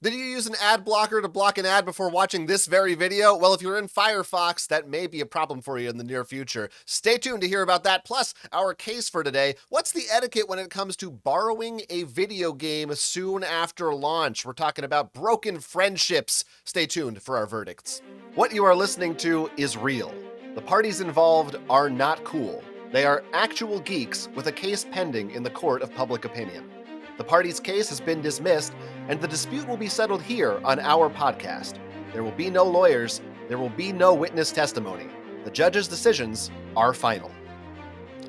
Did you use an ad blocker to block an ad before watching this very video? Well, if you're in Firefox, that may be a problem for you in the near future. Stay tuned to hear about that. Plus, our case for today. What's the etiquette when it comes to borrowing a video game soon after launch? We're talking about broken friendships. Stay tuned for our verdicts. What you are listening to is real. The parties involved are not cool. They are actual geeks with a case pending in the court of public opinion. The party's case has been dismissed, and the dispute will be settled here on our podcast. There will be no lawyers. There will be no witness testimony. The judge's decisions are final.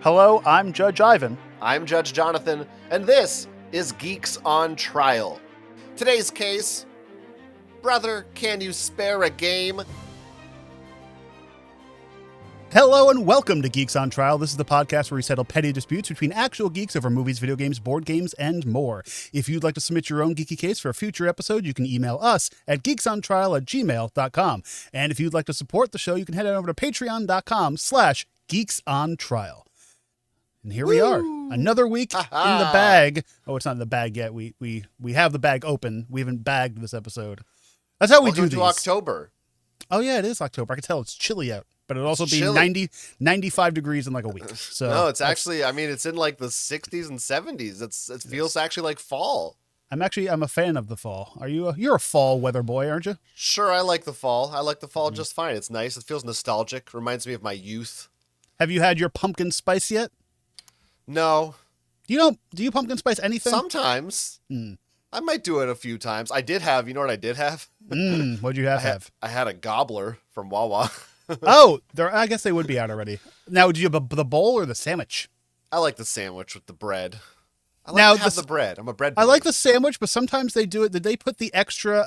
Hello, I'm Judge Ivan. I'm Judge Jonathan, and this is Geeks on Trial. Today's case, brother, can you spare a game? Hello and welcome to Geeks on Trial. This is the podcast where we settle petty disputes between actual geeks over movies, video games, board games, and more. If you'd like to submit your own geeky case for a future episode, you can email us at geeksontrial@gmail.com. And if you'd like to support the show, you can head on over to patreon.com/geeksontrial. And here we are, another week in the bag. Oh, it's not in the bag yet. We have the bag open. We haven't bagged this episode. That's how we do these. October. Oh yeah, it is October. I can tell it's chilly out. But it'll also be chilly. 95 degrees in like a week. So no, it's actually, it's in like the 60s and 70s. It feels actually like fall. I'm a fan of the fall. You're a fall weather boy, aren't you? Sure, I like the fall. I like the fall just fine. It's nice. It feels nostalgic. Reminds me of my youth. Have you had your pumpkin spice yet? No. Do you pumpkin spice anything? Sometimes. I might do it a few times. I did have, you know what I did have? What'd you have? I had a gobbler from Wawa. Oh, I guess they would be out already. Now, do you have the bowl or the sandwich? I like the sandwich with the bread. I like to have the bread. I'm a bread boy. I like the sandwich, but sometimes they do it. Did they put the extra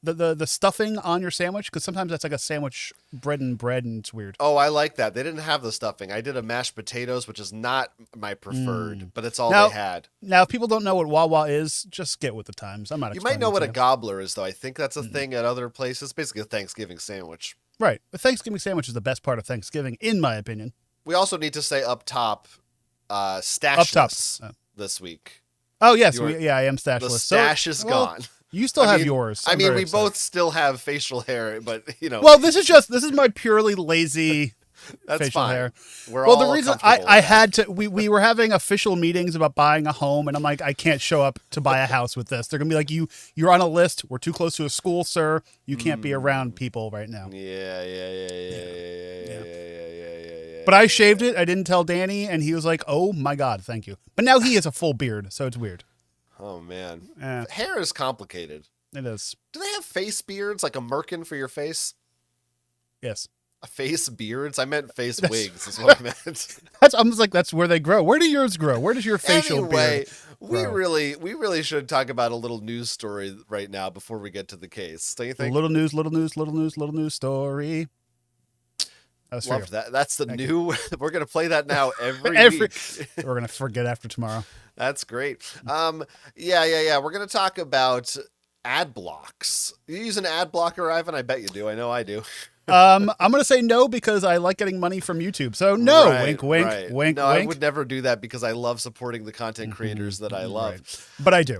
the stuffing on your sandwich? Because sometimes that's like a sandwich bread, and it's weird. Oh, I like that. They didn't have the stuffing. I did a mashed potatoes, which is not my preferred, but it's all they had. Now, if people don't know what Wawa is, just get with the times. I'm not. You might know what a gobbler is, though. I think that's a thing at other places. Basically, a Thanksgiving sandwich. Right. A Thanksgiving sandwich is the best part of Thanksgiving, in my opinion. We also need to say up top, stashless this week. Oh, yes. I am stashless. The stash is gone. You still have yours. We both still have facial hair, but, Well, this is my purely lazy That's facial fine. hair. The reason I had to, we were having official meetings about buying a home, and I'm like, I can't show up to buy a house with this. They're going to be like, you're on a list. We're too close to a school, sir. You can't be around people right now. Yeah. But I shaved it. I didn't tell Danny, and he was like, oh my God, thank you. But now he has a full beard, so it's weird. Oh, man. Hair is complicated. It is. Do they have face beards, like a merkin for your face? Yes. Face beards? I meant face wigs is what I meant. I'm just like, that's where they grow. Where do yours grow? Where does your facial beard grow? we really should talk about a little news story right now before we get to the case. Don't you think? Little news story. Love that. That's the new. We're gonna play that now every week. We're gonna forget after tomorrow. That's great. Yeah. We're gonna talk about ad blocks. You use an ad blocker, Ivan? I bet you do. I know I do. I'm gonna say no because I like getting money from YouTube. So no, right, wink. No, wink. I would never do that because I love supporting the content creators that I love. Right. But I do.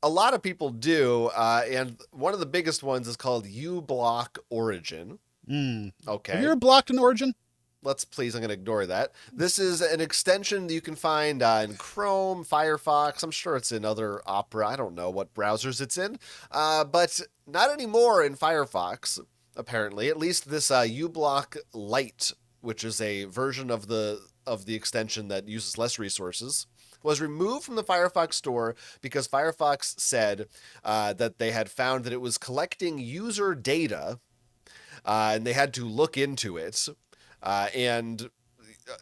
A lot of people do, and one of the biggest ones is called uBlock Origin. Okay. Have you ever blocked an Origin? I'm going to ignore that. This is an extension that you can find in Chrome, Firefox. I'm sure it's in other Opera. I don't know what browsers it's in, but not anymore in Firefox, apparently. At least this uBlock Lite, which is a version of the extension that uses less resources, was removed from the Firefox store because Firefox said that they had found that it was collecting user data, and they had to look into it. And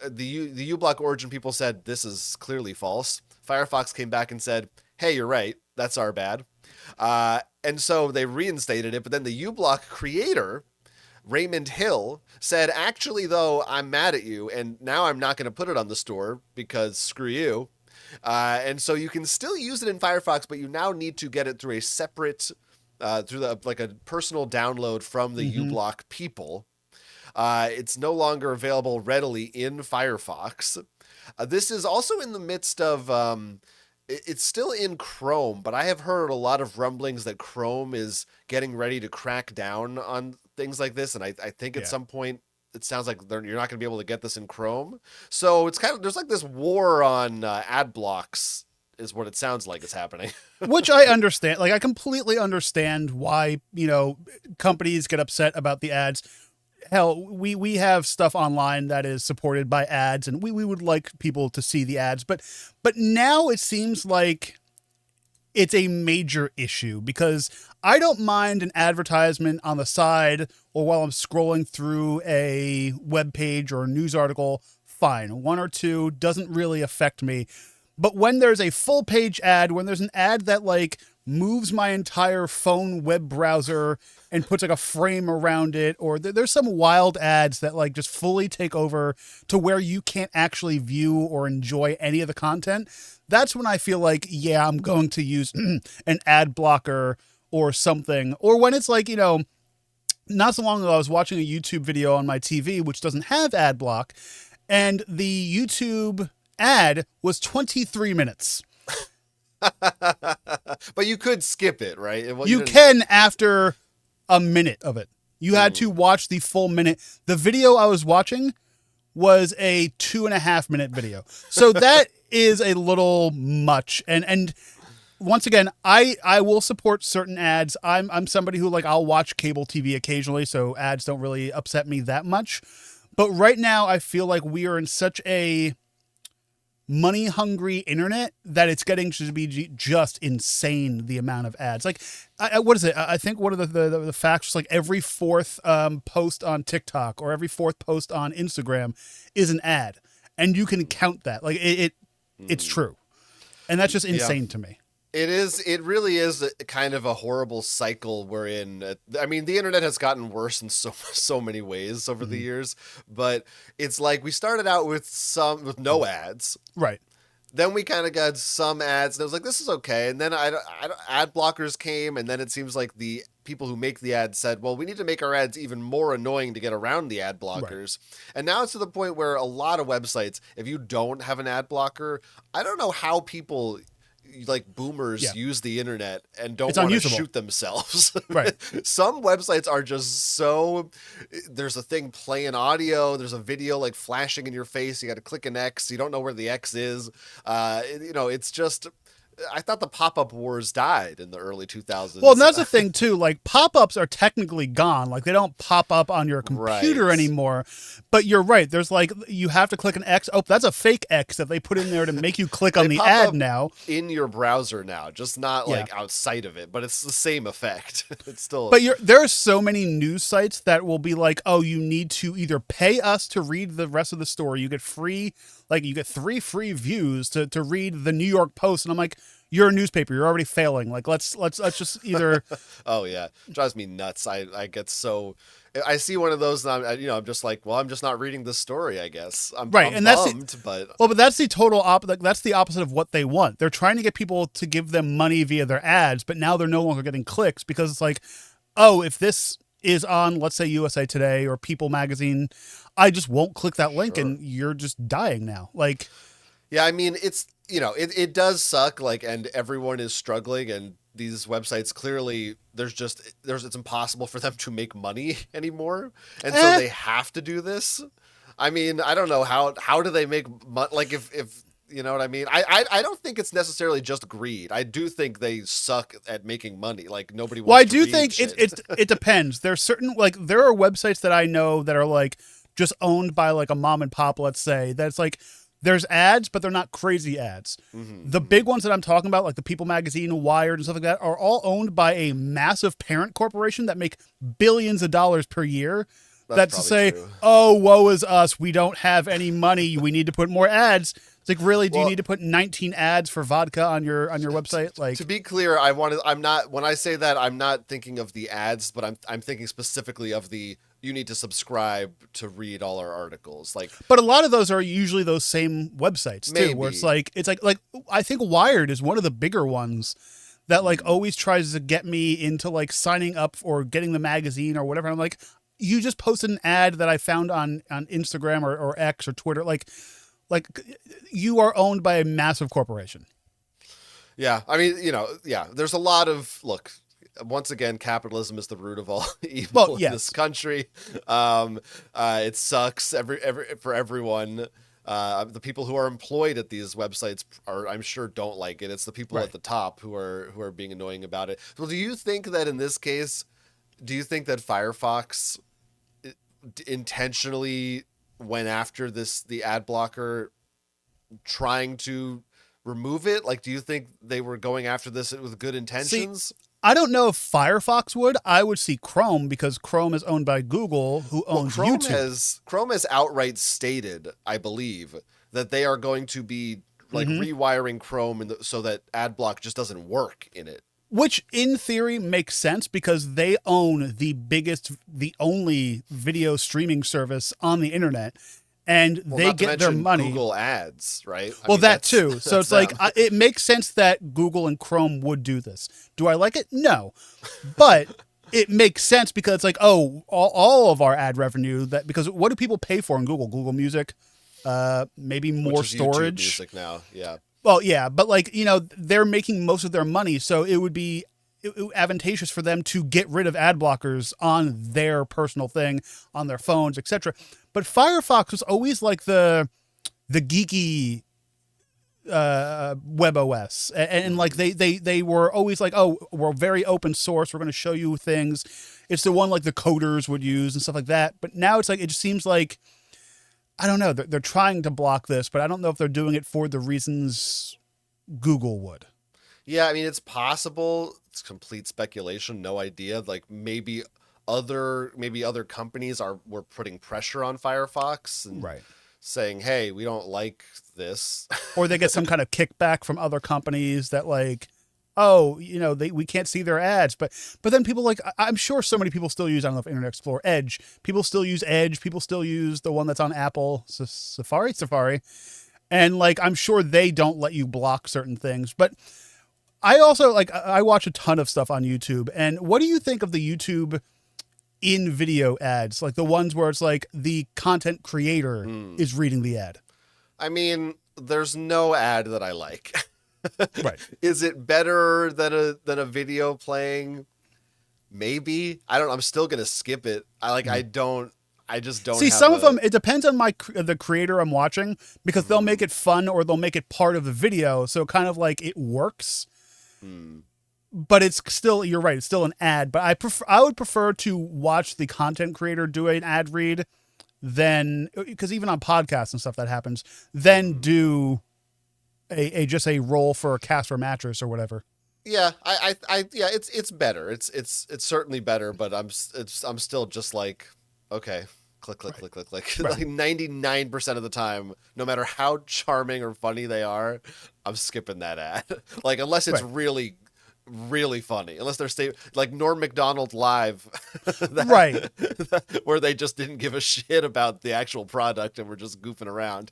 the uBlock Origin people said, this is clearly false. Firefox came back and said, hey, you're right. That's our bad. And so they reinstated it. But then the uBlock creator, Raymond Hill, said, actually, though, I'm mad at you. And now I'm not going to put it on the store because screw you. And so you can still use it in Firefox, but you now need to get it through a separate, through a personal download from the uBlock people. It's no longer available readily in Firefox. This is also in the midst of It's still in Chrome, but I have heard a lot of rumblings that Chrome is getting ready to crack down on things like this, and I think at Yeah. some point it sounds like you're not going to be able to get this in Chrome. So it's kind of there's like this war on ad blocks, is what it sounds like is happening. Which I understand. Like, I completely understand why, companies get upset about the ads. Hell, we have stuff online that is supported by ads, and we would like people to see the ads. But now it seems like it's a major issue, because I don't mind an advertisement on the side or while I'm scrolling through a web page or a news article. Fine. One or two doesn't really affect me. But when there's a full page ad, when there's an ad that like moves my entire phone web browser and puts like a frame around it, or there's some wild ads that like just fully take over to where you can't actually view or enjoy any of the content, that's when I feel like, yeah, I'm going to use an ad blocker or something. Or when it's like, not so long ago, I was watching a YouTube video on my TV, which doesn't have ad block, and the YouTube ad was 23 minutes. But you could skip it, right? You can after a minute of it. You had to watch the full minute. The video I was watching was a 2.5 minute video. So that is a little much. And once again, I will support certain ads. I'm somebody who, like, I'll watch cable TV occasionally, so ads don't really upset me that much. But right now I feel like we are in such a money hungry internet that it's getting to be just insane, the amount of ads. Like, what is it? I think one of the facts was like every fourth post on TikTok or every fourth post on Instagram is an ad, and you can count that. Like, it's true, and that's just insane to me. It is. It really is a kind of a horrible cycle we're in. I mean, the internet has gotten worse in so many ways over the years, but it's like we started out with no ads, right? Then we kind of got some ads, and it was like, this is okay. And then ad blockers came, and then it seems like the people who make the ads said, well, we need to make our ads even more annoying to get around the ad blockers. Right. And now it's to the point where a lot of websites, if you don't have an ad blocker, I don't know how people like boomers use the internet and don't want to shoot themselves. Right. Some websites are just so, there's a thing playing audio, there's a video like flashing in your face, you got to click an X, you don't know where the X is. It's just, I thought the pop-up wars died in the early 2000s. Well, and that's the thing too. Like, pop-ups are technically gone. Like, they don't pop up on your computer anymore. But you're right. There's like, you have to click an X. Oh, that's a fake X that they put in there to make you click on the ad now. In your browser now, just not like outside of it. But it's the same effect. It's still. But there are so many news sites that will be like, oh, you need to either pay us to read the rest of the story. You get free. Like, you get 3 free views to read the New York Post. And I'm like, you're a newspaper. You're already failing. Like, let's just either. Oh, yeah. It drives me nuts. I get so. I see one of those and I'm just like, well, I'm just not reading this story, I guess. I'm and bummed, but that's the total opposite. That's the opposite of what they want. They're trying to get people to give them money via their ads, but now they're no longer getting clicks because it's like, oh, if this is on, let's say, USA Today or People Magazine, I just won't click that link and you're just dying now. Like, yeah, I mean, it's, it does suck, like, and everyone is struggling, and these websites clearly it's impossible for them to make money anymore, and so they have to do this. I mean, I don't know how do they make money? Like, if you know what I mean? I don't think it's necessarily just greed. I do think they suck at making money. Like, nobody wants. Well, I to do read think shit. it depends. There's certain, like, there are websites that I know that are like just owned by like a mom and pop, let's say, that's like, there's ads, but they're not crazy ads. Mm-hmm. The big ones that I'm talking about, like the People Magazine, Wired, and stuff like that, are all owned by a massive parent corporation that make billions of dollars per year. That's to say, true. Oh, woe is us. We don't have any money. We need to put more ads. It's like, really? Do you need to put 19 ads for vodka on your website? Like, to be clear, I'm not, when I say that, I'm not thinking of the ads, but I'm thinking specifically of the, you need to subscribe to read all our articles. Like, but a lot of those are usually those same websites too, maybe. Where it's like I think Wired is one of the bigger ones that like always tries to get me into like signing up or getting the magazine or whatever. I'm like, you just posted an ad that I found on Instagram or X or Twitter. Like you are owned by a massive corporation. Yeah, I mean, there's a lot of look. Once again, capitalism is the root of all Well, evil in this yes. country. It sucks for everyone. The people who are employed at these websites I'm sure, don't like it. It's the people Right. at the top who are being annoying about it. Well, do you think that in this case, do you think that Firefox intentionally went after the ad blocker, trying to remove it? Like, do you think they were going after this with good See, intentions? I don't know if Firefox would. I would see Chrome because Chrome is owned by Google, who Well, owns YouTube. Chrome has outright stated, I believe, that they are going to be like Hmm. rewiring Chrome so that adblock just doesn't work in it. Which, in theory, makes sense because they own the only video streaming service on the internet, and Well, they not to get their mention money. Google Ads, right? I Well, mean, that too. So that's it's like them. it makes sense that Google and Chrome would do this. Do I like it? No, but it makes sense because it's like, oh, all of our ad revenue because what do people pay for in Google? Google Music, maybe Which more is YouTube storage. Music now. Yeah. Well, yeah, but like, they're making most of their money, so it would be advantageous for them to get rid of ad blockers on their personal thing, on their phones, etc. But Firefox was always like the geeky web OS, and like they were always like, oh, we're very open source, we're going to show you things. It's the one like the coders would use and stuff like that. But now it's like, it just seems like, I don't know, they're trying to block this, but I don't know if they're doing it for the reasons Google would. Yeah, I mean, it's possible. It's complete speculation, no idea. Like, maybe other companies were putting pressure on Firefox and Right. saying, "Hey, we don't like this." Or they get some kind of kickback from other companies that like, oh, we can't see their ads. But then people like, I'm sure so many people still use, I don't know if Internet Explorer, Edge. People still use Edge. People still use the one that's on Apple, Safari. And like, I'm sure they don't let you block certain things. But I also like, I watch a ton of stuff on YouTube. And what do you think of the YouTube in video ads? Like the ones where it's like the content creator is reading the ad. I mean, there's no ad that I like. Right. Is it better than a video playing? Maybe. I don't. I'm still gonna skip it. I don't. I just don't. See, have some of them, it depends on the creator I'm watching, because they'll make it fun or they'll make it part of the video. So kind of like it works, but it's still, you're right, it's still an ad. But I would prefer to watch the content creator do an ad read than, because even on podcasts and stuff that happens, then do just a roll for a Casper mattress or whatever. Yeah, yeah, it's better. It's certainly better, but I'm still just like, okay, click, click, click, click, click. Right. Like 99% of the time, no matter how charming or funny they are, I'm skipping that ad. Like, unless it's Right. really, really funny, unless they're like Norm Macdonald Live, Right. where they just didn't give a shit about the actual product and were just goofing around.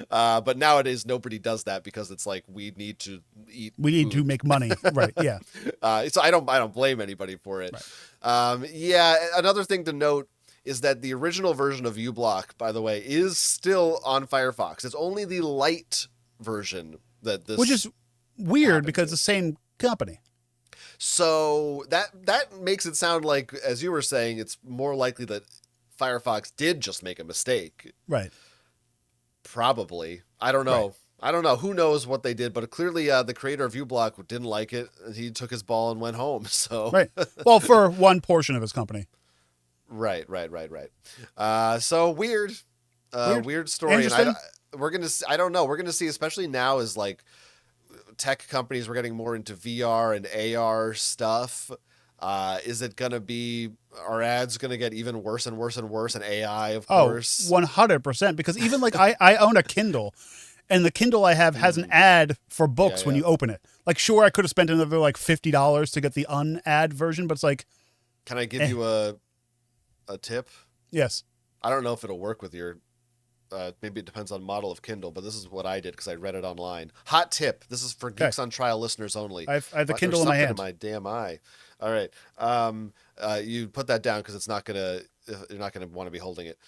But nowadays nobody does that because it's like, we need to eat. We need food. to make money. Right. Yeah. So I don't blame anybody for it. Right. Yeah, another thing to note is that the original version of uBlock, by the way, is still on Firefox. It's only the light version that this, Which is weird because to. the same company. So that makes it sound like, as you were saying, it's more likely that Firefox did just make a mistake. Right. Probably. I don't know. Right. I don't know. Who knows what they did? But clearly, the creator of uBlock didn't like it. He took his ball and went home. So Right. Well, for one portion of his company. Right. So weird. Weird story. Interesting. And we're gonna. I don't know. We're gonna see, especially now, as like tech companies were getting more into VR and AR stuff. Is it gonna be, our ads gonna get even worse and worse and worse? And AI, of course. 100%. Because even like I own a Kindle, and the Kindle I have has an ad for books when you open it. Like, sure, I could have spent another like $50 to get the unad version, but it's like, Can I give you a tip? yes. I don't know if it'll work with your. Maybe it depends on model of Kindle, but this is what I did because I read it online. Hot tip. This is for Geeks on Trial listeners only. I have the Fuck, Kindle there's in my something hand. in my damn eye. All right. You put that down because it's not gonna. You're not gonna want to be holding it.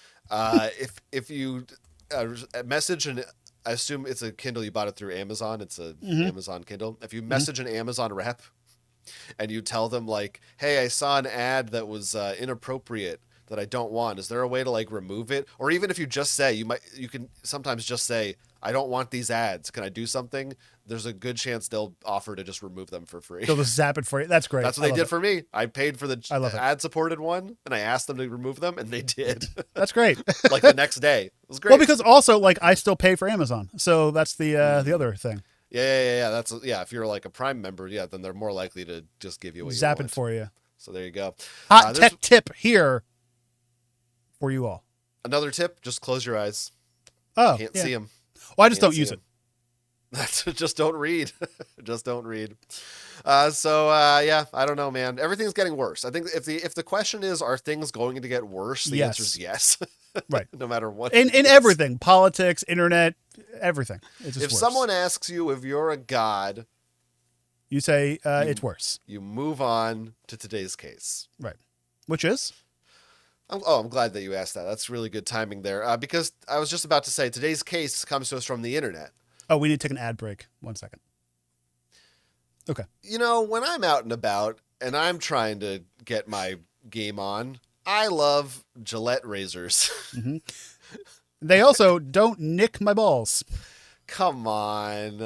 If you message I assume it's a Kindle. You bought it through Amazon. It's a Amazon Kindle. If you message an Amazon rep and you tell them like, "Hey, I saw an ad that was inappropriate that I don't want. Is there a way to like remove it?" Or even if you just say, you can sometimes just say, "I don't want these ads. Can I do something?" There's a good chance they'll offer to just remove them for free. They'll just zap it for you. That's great. That's what they did for me. I paid for the love it. ad-supported one, and I asked them to remove them, and they did. That's great. Like the next day. It was great. Well, because also like I still pay for Amazon, so that's the other thing. Yeah. That's if you're like a Prime member, then they're more likely to just give you what Zap you want. it for you. So there you go. Hot tech tip here for you all. Another tip: just close your eyes. Oh, Can't see them. Well, I just don't use it. That's just don't read. Just don't read. I don't know, man. Everything's getting worse. I think if the question is, are things going to get worse? The answer is yes. Right. No matter what. In everything, politics, internet, everything. It's just if worse. someone asks you if you're a god, you say it's worse. You move on to today's case. Right. Which is? I'm glad that you asked that. That's really good timing there. Because I was just about to say today's case comes to us from the internet. Oh, we need to take an ad break. 1 second. Okay. When I'm out and about and I'm trying to get my game on, I love Gillette razors. Mm-hmm. They also don't nick my balls. Come on.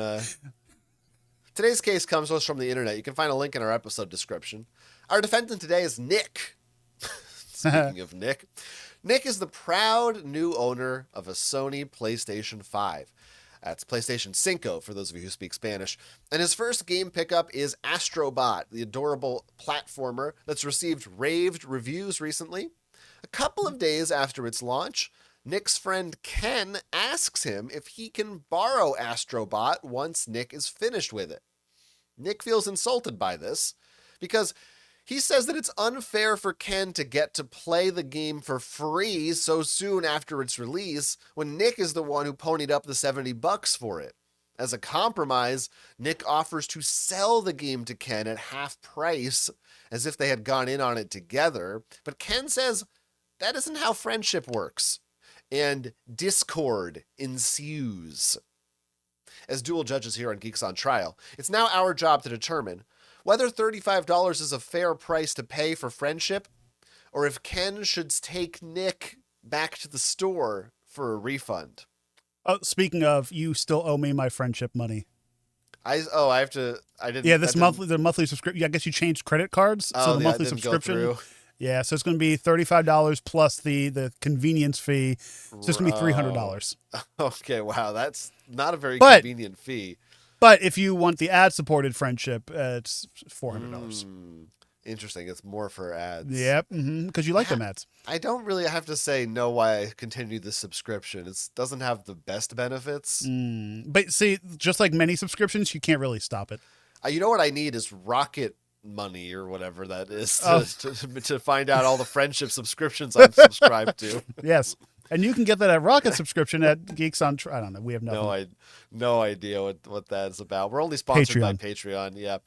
Today's case comes to us from the internet. You can find a link in our episode description. Our defendant today is Nick. Speaking of Nick, Nick is the proud new owner of a Sony PlayStation 5. That's PlayStation 5 for those of you who speak Spanish. And his first game pickup is Astrobot, the adorable platformer that's received raved reviews recently. A couple of days after its launch, Nick's friend Ken asks him if he can borrow Astrobot once Nick is finished with it. Nick feels insulted by this because he says that it's unfair for Ken to get to play the game for free so soon after its release when Nick is the one who ponied up the $70 for it. As a compromise, Nick offers to sell the game to Ken at half price as if they had gone in on it together, but Ken says that isn't how friendship works, and discord ensues. As dual judges here on Geeks on Trial, it's now our job to determine whether $35 is a fair price to pay for friendship, or if Ken should take Nick back to the store for a refund. Oh, speaking of, you still owe me my friendship money. I didn't. Yeah, the monthly subscription. I guess you changed credit cards, so the monthly subscription. Yeah, so it's going to be $35 plus the convenience fee. So it's going to be $300. Okay, wow, that's not a very convenient fee. But if you want the ad-supported friendship, it's $400. Interesting. It's more for ads. Yep, because you like them ads. I don't really have to say no why I continue the subscription. It doesn't have the best benefits. But see, just like many subscriptions, you can't really stop it. You know what I need is Rocket Money or whatever that is to find out all the friendship subscriptions I'm subscribed to. Yes. And you can get that at Rocket subscription at Geeks on Trial. I don't know. We have nothing. No idea what that's about. We're only sponsored by Patreon. Yeah.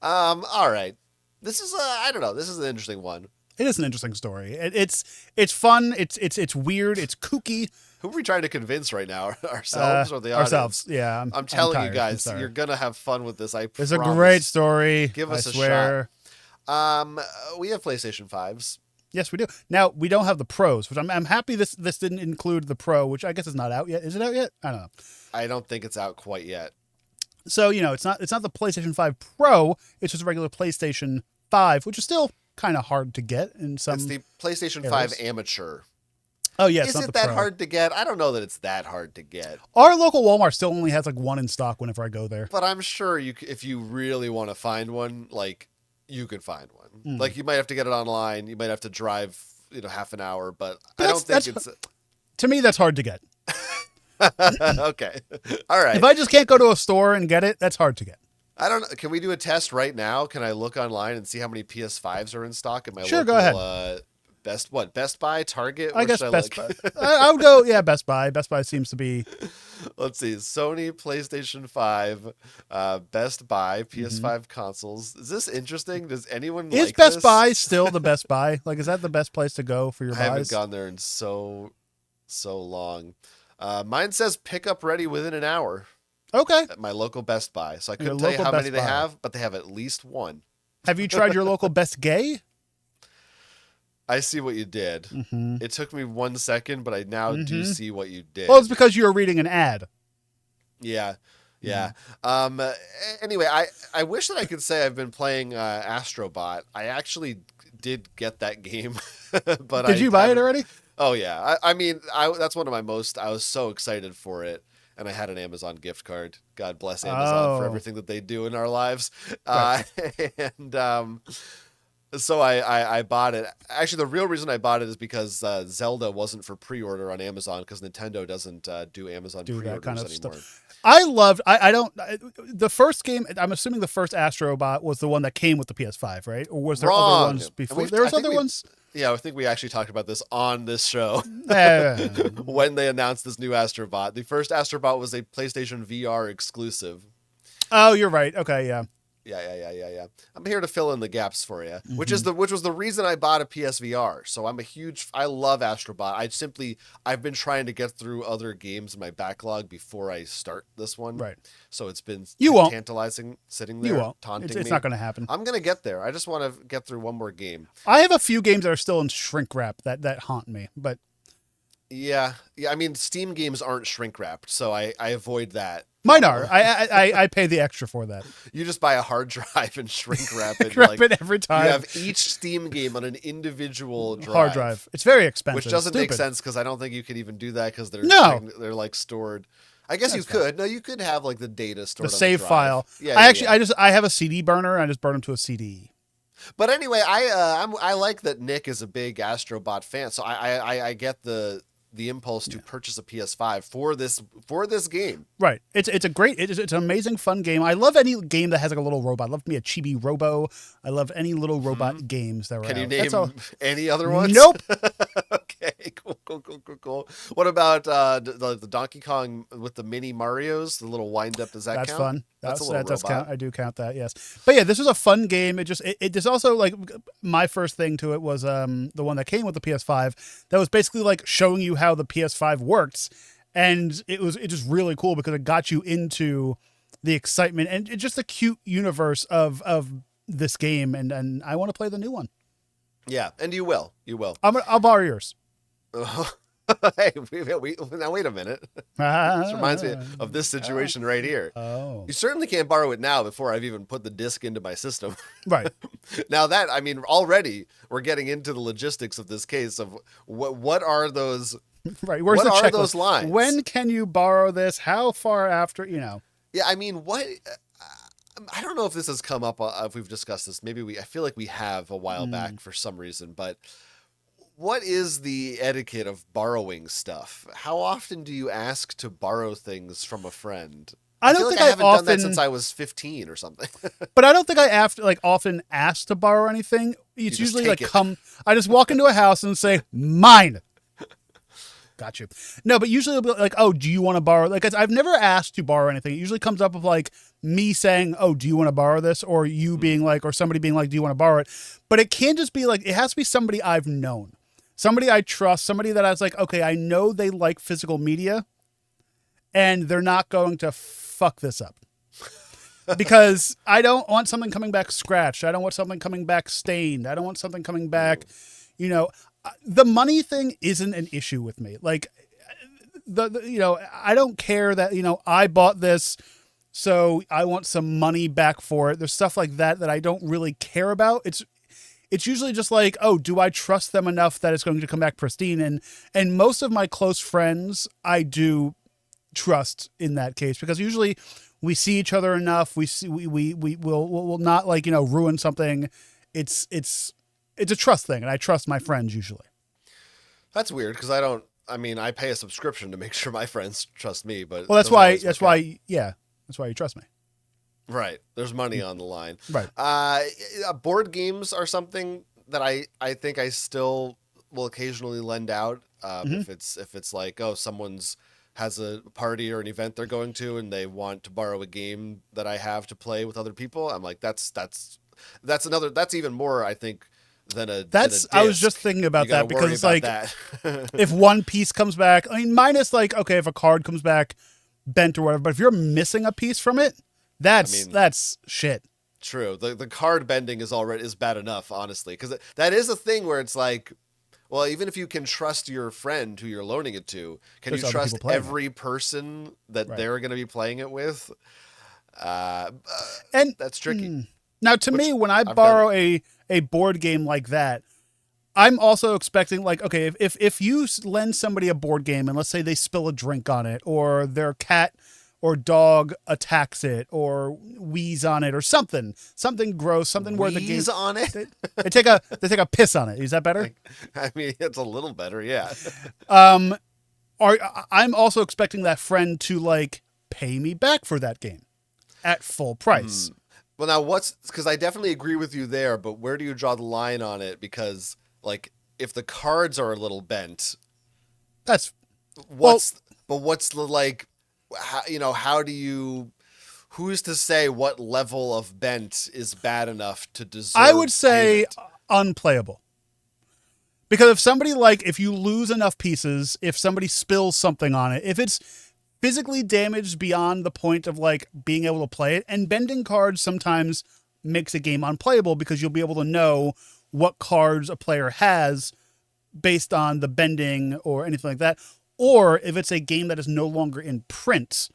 All right. This is I don't know. This is an interesting one. It is an interesting story. It's fun. It's weird. It's kooky. Who are we trying to convince right now? Ourselves or the audience? Ourselves. Yeah. I'm telling you guys, you're gonna have fun with this. I promise. It's a great story. Give us a shot. We have PlayStation 5s. Yes, we do. Now we don't have the Pros, which I'm happy this didn't include the Pro, which I guess is not out yet. Is it out yet? I don't know. I don't think it's out quite yet. So it's not the PlayStation 5 Pro. It's just a regular PlayStation 5, which is still kind of hard to get in some. It's the PlayStation areas. 5 Amateur. Oh yeah, is it that hard to get? I don't know that it's that hard to get. Our local Walmart still only has like one in stock whenever I go there. But I'm sure if you really want to find one, like you could find one. Like you might have to get it online. You might have to drive, half an hour. But I don't think it's. To me, that's hard to get. Okay, all right. If I just can't go to a store and get it, that's hard to get. I don't know. Can we do a test right now? Can I look online and see how many PS5s are in stock at my local? Go ahead. Best Buy, Target? I guess Best Buy. I would go, Best Buy. Best Buy seems to be. Let's see. Sony, PlayStation 5, Best Buy, PS5 consoles. Is this interesting? Does anyone like this? Is Best Buy still the Best Buy? Like, is that the best place to go for your buys? I haven't gone there in so long. Mine says pickup ready within an hour Okay. at my local Best Buy. So I Your couldn't tell you local how Best many they Buy. have, but they have at least one. Have you tried your local Best Gay? I see what you did. Mm-hmm. It took me 1 second, but I now do see what you did. Well, it's because you were reading an ad. Yeah. Yeah. Anyway, I wish that I could say I've been playing Astrobot. I actually did get that game, but Did you buy it already? Oh yeah. I mean, that's one of my most. I was so excited for it, and I had an Amazon gift card. God bless Amazon for everything that they do in our lives. Right. And so I bought it. Actually, the real reason I bought it is because Zelda wasn't for pre-order on Amazon because Nintendo doesn't do Amazon Do pre-orders that kind of anymore. stuff. The first game, I'm assuming the first Astrobot was the one that came with the PS5, right? Or was there Wrong. other ones before? There was other ones? Yeah, I think we actually talked about this on this show Eh, when they announced this new Astrobot. The first Astrobot was a PlayStation VR exclusive. oh, you're right. Okay, yeah. Yeah. I'm here to fill in the gaps for you, which was the reason I bought a PSVR. So I love Astrobot. I've been trying to get through other games in my backlog before I start this one. Right. So it's been won't. tantalizing sitting You there won't. taunting It's me. not going to happen. I'm going to get there. I just want to get through one more game. I have a few games that are still in shrink wrap that haunt me, but Yeah. I mean, Steam games aren't shrink wrapped, so I avoid that. mine are. I pay the extra for that. You just buy a hard drive and shrink wrap it. Wrap it every time. You have each Steam game on an individual hard drive. It's very expensive. which doesn't make Stupid. sense because I don't think you can even do that because they're No. they're like stored. I guess you could. No, you could have like the data stored. The on save drive. file. Yeah. I have a CD burner. I just burn them to a CD. But anyway, I like that Nick is a big Astrobot fan, so I get the impulse to purchase a PS5 for this game. Right. It's an amazing fun game. I love any game that has like a little robot. I love me a chibi robo. I love any little robot games that were Can you out. name any other ones? Nope. Okay, cool. What about the Donkey Kong with the mini Marios, the little wind up? Does that That's count? fun. That's a that little does robot. count. I do count that, yes. But yeah, this was a fun game. It just also like my first thing to it was the one that came with the PS5 that was basically like showing you how the PS5 works. And it just really cool because it got you into the excitement and just the cute universe of this game. And I want to play the new one. Yeah, and you will. I'll borrow yours. Hey, now wait a minute. This reminds me of this situation right here. Oh. You certainly can't borrow it now before I've even put the disc into my system. Right. Now that, I mean, already we're getting into the logistics of this case of what are those. Right. Where's What the are checklist? those lines? When can you borrow this? How far after, you know? Yeah, I mean, what? I don't know if this has come up, if we've discussed this. Maybe I feel like we have a while back for some reason, but what is the etiquette of borrowing stuff? How often do you ask to borrow things from a friend? I don't feel think like I I haven't done that since I was 15 or something. But I don't think I often ask to borrow anything. It's just usually take like it. I just walk into a house and say, mine. Got you. No, but usually it'll be like, oh, do you want to borrow? Like, I've never asked to borrow anything. It usually comes up with like me saying, oh, do you want to borrow this? Or you being like, or somebody being like, do you want to borrow it? But it can't just be like, it has to be somebody I've known, somebody I trust, somebody that I was like, okay, I know they like physical media and they're not going to fuck this up. Because I don't want something coming back scratched. I don't want something coming back stained. I don't want something coming back, you know. The money thing isn't an issue with me. Like, I don't care that, I bought this, so I want some money back for it. There's stuff like that I don't really care about. It's usually just like, oh, do I trust them enough that it's going to come back pristine? And most of my close friends, I do trust in that case because usually we see each other enough. We'll not like, ruin something. It's a trust thing, and I trust my friends usually. That's weird because I pay a subscription to make sure my friends trust me, but Well, that's why you trust me. Right. There's money on the line. Right. Board games are something that I think I still will occasionally lend out. If it's like, oh, someone's has a party or an event they're going to and they want to borrow a game that I have to play with other people. I'm like, that's even more, I think, than a That's, disc. I was just thinking about You gotta that because worry it's about like, that. if one piece comes back, I mean, minus like, okay, if a card comes back bent or whatever, but if you're missing a piece from it, I mean, that's shit. true. The card bending is bad enough, honestly, because that is a thing where it's like, well, even if you can trust your friend who you're loaning it to, can There's you other people trust playing every person that Right. they're going to be playing it with? And That's tricky. now, to Which me, when I I've done borrow a board game like that, I'm also expecting, like, okay, if you lend somebody a board game and let's say they spill a drink on it, or their cat or dog attacks it, or wheeze on it, or something gross, something where the game Wheeze on it. they take a piss on it. Is that better? I mean, it's a little better, yeah. I'm also expecting that friend to like pay me back for that game at full price. Well, now because I definitely agree with you there, but where do you draw the line on it? Because like if the cards are a little bent, That's what's the like, how do you? Who's to say what level of bent is bad enough to deserve? I would say payment? unplayable. Because if you lose enough pieces, if somebody spills something on it, if it's physically damaged beyond the point of like being able to play it, and bending cards sometimes makes a game unplayable because you'll be able to know what cards a player has based on the bending or anything like that. Or if it's a game that is no longer in print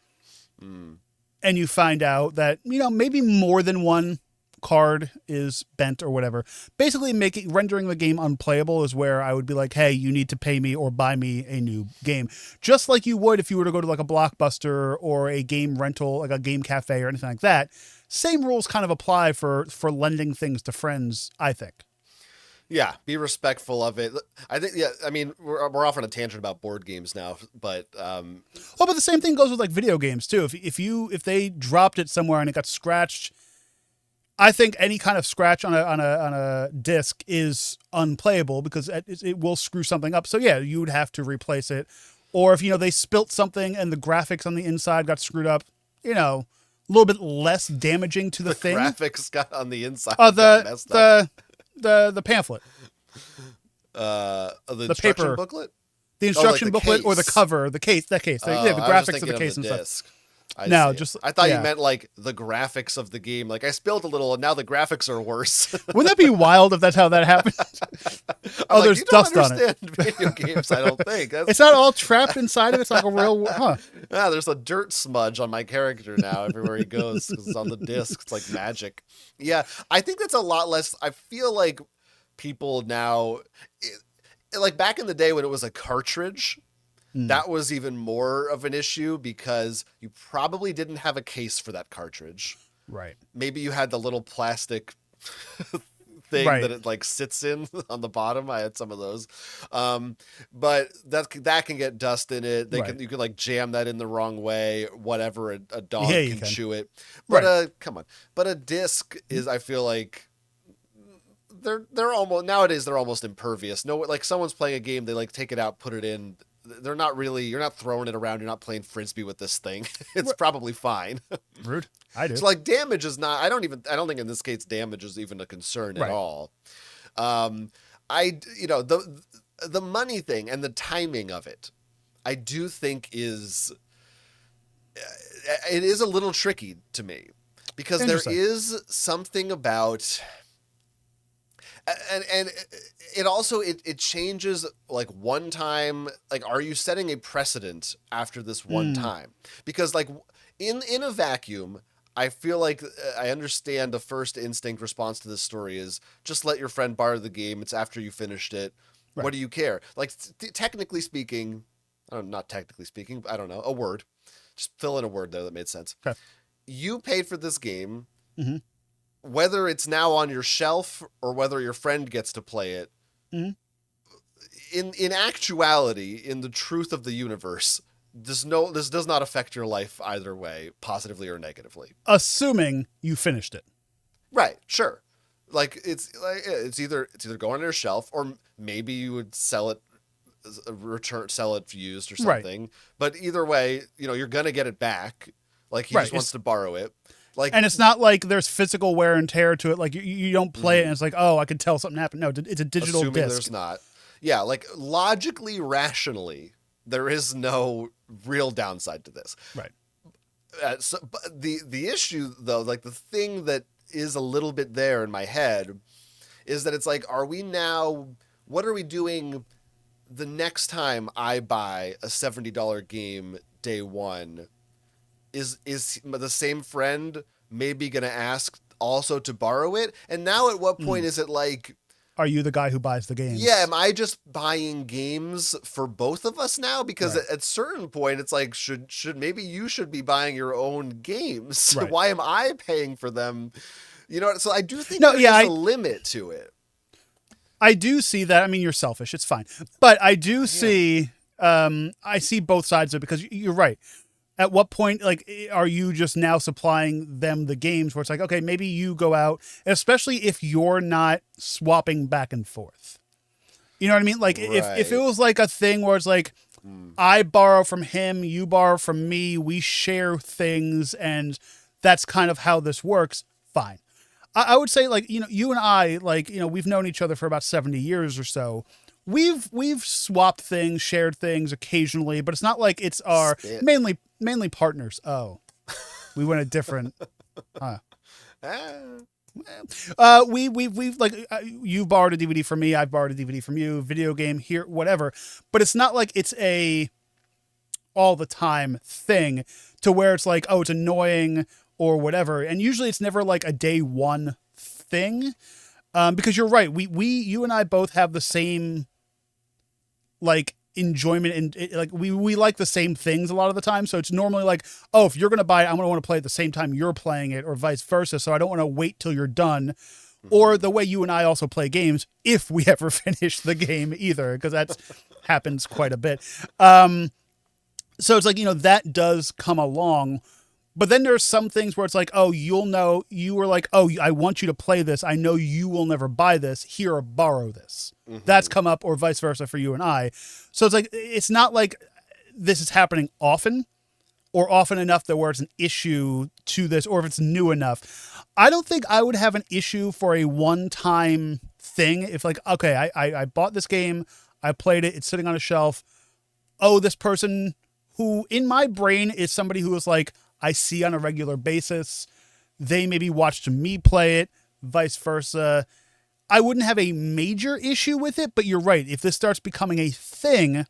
and you find out that, maybe more than one card is bent or whatever, basically rendering the game unplayable is where I would be like, hey, you need to pay me or buy me a new game, just like you would if you were to go to like a Blockbuster or a game rental, like a game cafe or anything like that. Same rules kind of apply for lending things to friends, I think. Yeah, be respectful of it. I think. Yeah, I mean, we're off on a tangent about board games now, but But the same thing goes with like video games too. If they dropped it somewhere and it got scratched, I think any kind of scratch on a disc is unplayable because it will screw something up. So yeah, you would have to replace it. Or if they spilt something and the graphics on the inside got screwed up, a little bit less damaging to the thing. Graphics got on the inside. Got messed up. The pamphlet. The The instruction paper booklet. The instruction booklet or the case. cover, the case, the graphics of the case and stuff. Disc. No, I thought you meant like the graphics of the game. Like I spilled a little, and now the graphics are worse. Wouldn't that be wild if that's how that happened? There's dust on it. Video games, I don't think. It's not all trapped inside of it. It's like a real, Yeah, there's a dirt smudge on my character now everywhere he goes because it's on the disc. It's like magic. Yeah, I think that's a lot less. I feel like people now, like back in the day when it was a cartridge, that was even more of an issue because you probably didn't have a case for that cartridge. Right. Maybe you had the little plastic thing that it like sits in on the bottom. I had some of those. But that can get dust in it. You can like jam that in the wrong way, whatever. A dog can chew it. But come on. But a disc is, I feel like, they're almost nowadays they're almost impervious. No, like someone's playing a game, they like take it out, put it in. They're not really, you're not throwing it around. You're not playing Frisbee with this thing. It's probably fine. Rude. I do. So like damage is not, I don't think in this case damage is even a concern at all. The money thing and the timing of it, I do think it is a little tricky to me because there is something about, and it also it changes like one time. Like, are you setting a precedent after this one time? Because like in a vacuum, I feel like I understand the first instinct response to this story is just let your friend borrow the game. It's after you finished it. Right. What do you care? Like technically speaking, not technically speaking, I don't know, a word. Just fill in a word there that made sense. Okay. You paid for this game. Mm-hmm. Whether it's now on your shelf or whether your friend gets to play it, in actuality, in the truth of the universe, this does not affect your life either way, positively or negatively. Assuming you finished it. Right, sure. Like it's either going on your shelf or maybe you would sell it used or something. Right. But either way, you're gonna get it back. Like he just wants to borrow it. Like, And it's not like there's physical wear and tear to it. Like you don't play it and it's like, oh, I can tell something happened. No, it's a digital assuming disc. there's not. Yeah, like logically, rationally, there is no real downside to this. Right. But the issue though, like the thing that is a little bit there in my head is that it's like, what are we doing the next time I buy a $70 game day one? Is the same friend maybe going to ask also to borrow it? And now at what point is it like, are you the guy who buys the games? yeah, am I just buying games for both of us now? Because Right. at certain point, it's like, should maybe you should be buying your own games? Right. Why am I paying for them? You know, so I do think No, there's yeah, a limit to it. I do see that. I mean, you're selfish. It's fine. But I do see, I see both sides of it because you're right. At what point, like, are you just now supplying them the games where it's like, okay, maybe you go out, especially if you're not swapping back and forth. You know what I mean? Like, if it was like a thing where it's like, I borrow from him, you borrow from me, we share things, and that's kind of how this works, fine. I would say, like, you know, you and I, like, you know, we've known each other for about 70 years or so. We've swapped things, shared things occasionally, but it's not like it's our mainly partners. Oh, we went a different. We've like you've borrowed a DVD from me, I've borrowed a DVD from you, video game here, whatever. But it's not like it's a all the time thing to where it's like, oh, it's annoying or whatever. And usually it's never like a day one thing, because you're right. You and I both have the same like enjoyment and like we like the same things a lot of the time. So it's normally like, oh, if you're going to buy it, I'm going to want to play it at the same time you're playing it or vice versa. So I don't want to wait till you're done. Or the way you and I also play games, if we ever finish the game either, because that happens quite a bit. So it's like, you know, that does come along. But then there's some things where it's like, oh, you'll know, you were like, oh, I want you to play this. I know you will never buy this. Here, borrow this. Mm-hmm. That's come up, or vice versa for you and I. So it's like, it's not like this is happening often or often enough that where it's an issue to this, or if it's new enough. I don't think I would have an issue for a one-time thing. If like, okay, I bought this game, I played it, it's sitting on a shelf. Oh, this person who in my brain is somebody who is like, I see on a regular basis. They maybe watched me play it, vice versa. I wouldn't have a major issue with it, but you're right. If this starts becoming a thing,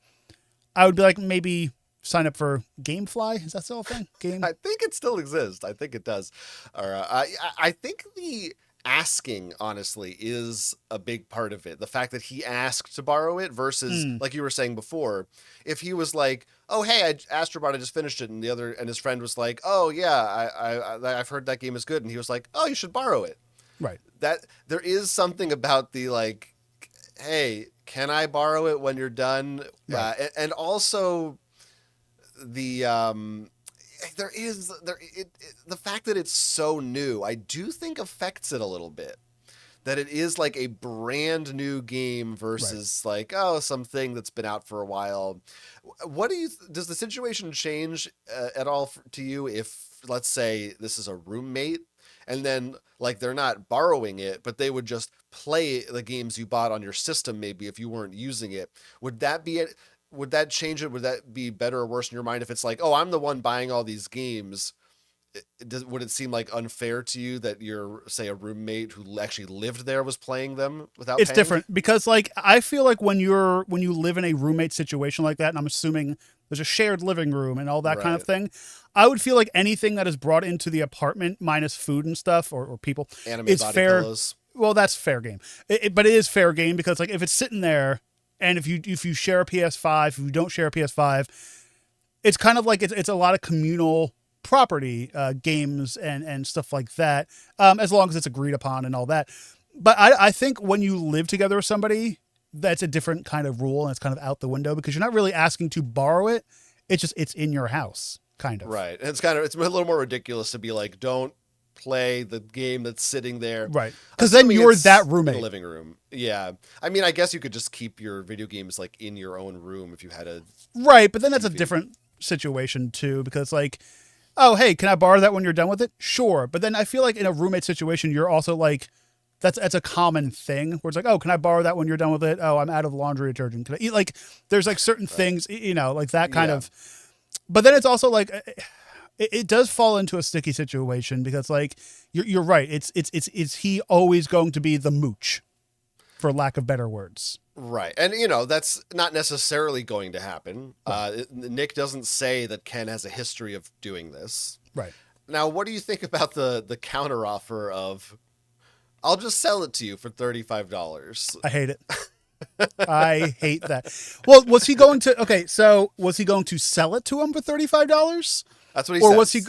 I would be like, maybe sign up for Gamefly. Is that still a thing? I think it still exists. I think it does. I think the asking, honestly, is a big part of it. The fact that he asked to borrow it versus, like you were saying before, if he was like, oh, hey, Astrobot, I just finished it, and his friend was like, oh, yeah, I've heard that game is good, and he was like, oh, you should borrow it. Right. That there is something about the like, hey, can I borrow it when you're done? Right. And also the the fact that it's so new, I do think affects it a little bit. That it is like a brand new game versus like, oh, something that's been out for a while. What does the situation change at all to you if, let's say, this is a roommate and then like they're not borrowing it, but they would just play the games you bought on your system maybe if you weren't using it? Would that be it? Would that change it? Would that be better or worse in your mind if it's like, oh, I'm the one buying all these games? Would it seem like unfair to you that your, say, a roommate who actually lived there was playing them without It's paying? different because like I feel like when you live in a roommate situation like that, and I'm assuming there's a shared living room and all that kind of thing, I would feel like anything that is brought into the apartment minus food and stuff or people, Anime it's body fair. pillows. Well, that's fair game. But it is fair game because like if it's sitting there and if you share a PS5, if you don't share a PS5, it's kind of like it's a lot of communal property, games and stuff like that, as long as it's agreed upon and all that. But I think when you live together with somebody, that's a different kind of rule and it's kind of out the window because you're not really asking to borrow it. It's in your house, kind of. Right. And it's a little more ridiculous to be like, don't play the game that's sitting there. Right. Because then you're that roommate. In the living room. Yeah. I mean, I guess you could just keep your video games like in your own room if you had a... Right. But then that's a different situation too, because like, oh, hey, can I borrow that when you're done with it? Sure. But then I feel like in a roommate situation, you're also like, that's a common thing where it's like, oh, can I borrow that when you're done with it? Oh, I'm out of laundry detergent. Can I eat? Like, there's like certain things, like that kind of, but then it's also like, it does fall into a sticky situation because like, you're right. It's he always going to be the mooch, for lack of better words. Right. And, that's not necessarily going to happen. Right. Nick doesn't say that Ken has a history of doing this. Right. Now, what do you think about the counteroffer of, I'll just sell it to you for $35? I hate it. I hate that. Well, was he going to sell it to him for $35? That's what he said. Or was he...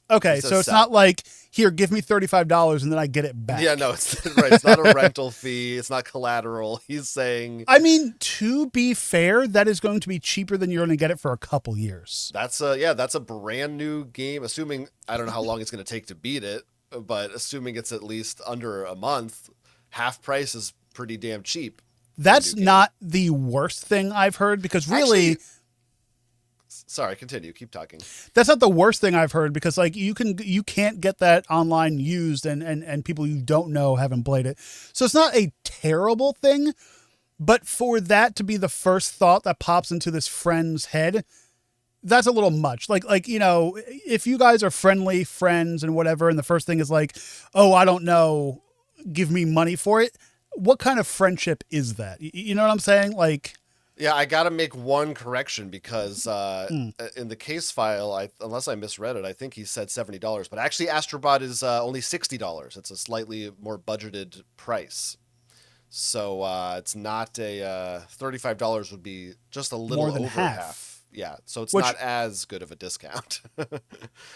Okay, so it's not like, here, give me $35 and then I get it back. Yeah, no, it's right. It's not a rental fee. It's not collateral. He's saying... I mean, to be fair, that is going to be cheaper than you're going to get it for a couple years. That's a brand new game, assuming, I don't know how long it's going to take to beat it, but assuming it's at least under a month, half price is pretty damn cheap. That's not the worst thing I've heard because really... Actually, sorry, continue. Keep talking. That's not the worst thing I've heard because like you can't get that online used and people you don't know haven't played it. So it's not a terrible thing, but for that to be the first thought that pops into this friend's head, that's a little much. Like, if you guys are friendly friends and whatever, and the first thing is like, oh, I don't know, give me money for it. What kind of friendship is that? You know what I'm saying? Like, yeah, I got to make one correction because in the case file, unless I misread it, I think he said $70, but actually Astrobot is only $60. It's a slightly more budgeted price. So it's not $35 would be just a little more than over half. Yeah, so it's not as good of a discount.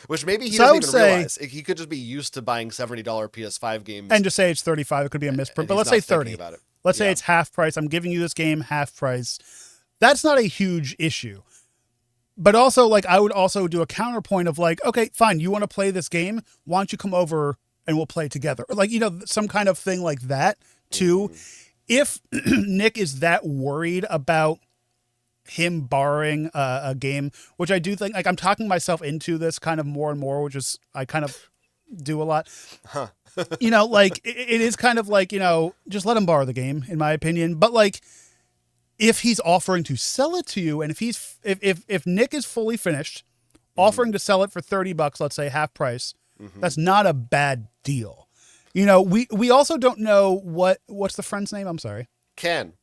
Which maybe he doesn't even realize. He could just be used to buying $70 PS5 games. And just say it's 35. It could be a misprint. But let's say 30. About it. Let's say it's half price. I'm giving you this game half price. That's not a huge issue. But also, like, I would also do a counterpoint of like, okay, fine. You want to play this game? Why don't you come over and we'll play together? Or like, some kind of thing like that too. If Nick is that worried about him borrowing a game, which I do think, like, I'm talking myself into this kind of more and more, which is I kind of do a lot. Huh. Like it is kind of like, just let him borrow the game, in my opinion. But like, if he's offering to sell it to you, and if Nick is fully finished, offering to sell it for $30, let's say half price, that's not a bad deal. We also don't know what's the friend's name? I'm sorry. Ken.